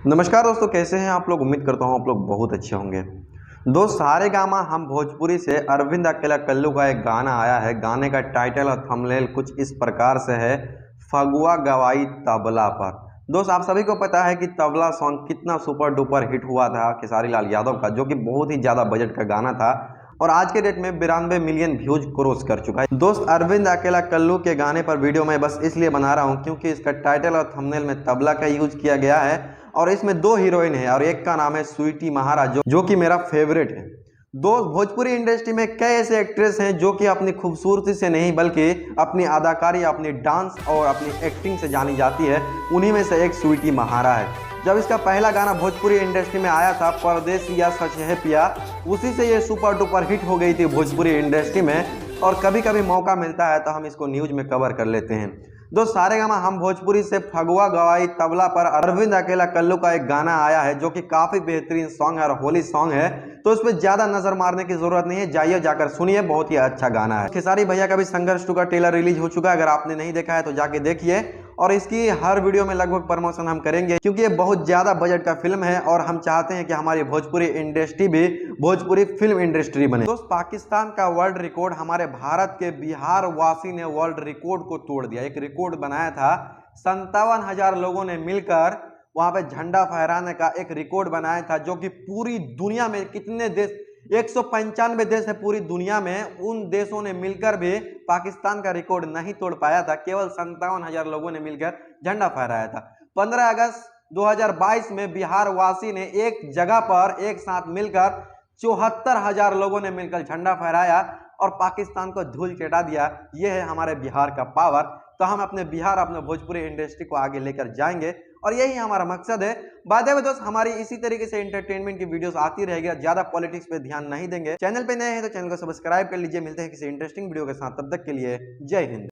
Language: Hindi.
नमस्कार दोस्तों, कैसे हैं आप लोग। उम्मीद करता हूं आप लोग बहुत अच्छे होंगे। दोस्त, सारेगामा हम भोजपुरी से अरविंद अकेला कल्लू का एक गाना आया है। गाने का टाइटल और थंबनेल कुछ इस प्रकार से है, फगुआ गवाई तबला पर। दोस्त, आप सभी को पता है कि तबला सॉन्ग कितना सुपर डुपर हिट हुआ था खेसारी लाल यादव का, जो कि बहुत ही ज़्यादा बजट का गाना था और आज के डेट में 92 मिलियन व्यूज क्रॉस कर चुका है। दोस्त, अरविंद अकेला कल्लू के गाने पर वीडियो मैं बस इसलिए बना रहा हूं क्योंकि इसका टाइटल और थंबनेल में तबला का यूज किया गया है और इसमें दो हीरोइन है और एक का नाम है स्वीटी महाराज, जो कि मेरा फेवरेट है। दोस्त, भोजपुरी इंडस्ट्री में कई ऐसे एक्ट्रेस हैं जो कि अपनी खूबसूरती से नहीं बल्कि अपनी अदाकारी, अपनी डांस और अपनी एक्टिंग से जानी जाती है। उन्हीं में से एक स्वीटी महारा है। जब इसका पहला गाना भोजपुरी इंडस्ट्री में आया था, परदेसिया सच है पिया, उसी से ये सुपर डुपर हिट हो गई थी भोजपुरी इंडस्ट्री में। और कभी कभी मौका मिलता है तो हम इसको न्यूज में कवर कर लेते हैं। दोस्त, सारेगामा हम भोजपुरी से फगुआ गवाई तबला पर अरविंद अकेला कल्लू का एक गाना आया है जो कि काफी बेहतरीन सॉन्ग है और होली सॉन्ग है, तो इस पर ज्यादा नजर मारने की जरूरत नहीं है। जाइए जाकर सुनिए, बहुत ही अच्छा गाना है। खेसारी भैया का भी संघर्ष 2 का ट्रेलर रिलीज हो चुका है, अगर आपने नहीं देखा है तो जाके देखिए। और इसकी हर वीडियो में लगभग प्रमोशन हम करेंगे क्योंकि ये बहुत ज्यादा बजट का फिल्म है और हम चाहते हैं कि हमारी भोजपुरी इंडस्ट्री भी भोजपुरी फिल्म इंडस्ट्री बने। दोस्त, पाकिस्तान का वर्ल्ड रिकॉर्ड हमारे भारत के बिहार वासी ने वर्ल्ड रिकॉर्ड को तोड़ दिया। एक रिकॉर्ड बनाया था, 57,000 लोगों ने मिलकर वहां पे झंडा फहराने का एक रिकॉर्ड बनाया था, जो कि पूरी दुनिया में कितने देश, 195 देश है पूरी दुनिया में, उन देशों ने मिलकर भी पाकिस्तान का रिकॉर्ड नहीं तोड़ पाया था। केवल 57,000 लोगों ने मिलकर झंडा फहराया था। 15 अगस्त 2022 में बिहार वासी ने एक जगह पर एक साथ मिलकर 74,000 लोगों ने मिलकर झंडा फहराया और पाकिस्तान को धूल चटा दिया। यह है हमारे बिहार का पावर। तो हम अपने बिहार, अपने भोजपुरी इंडस्ट्री को आगे लेकर जाएंगे और यही हमारा मकसद है। बाय द वे दोस्त, हमारी इसी तरीके से एंटरटेनमेंट की वीडियोस आती रहेगी, ज्यादा पॉलिटिक्स पे ध्यान नहीं देंगे। चैनल पे नए हैं तो चैनल को सब्सक्राइब कर लीजिए। मिलते हैं किसी इंटरेस्टिंग वीडियो के साथ, तब तक के लिए जय हिंद।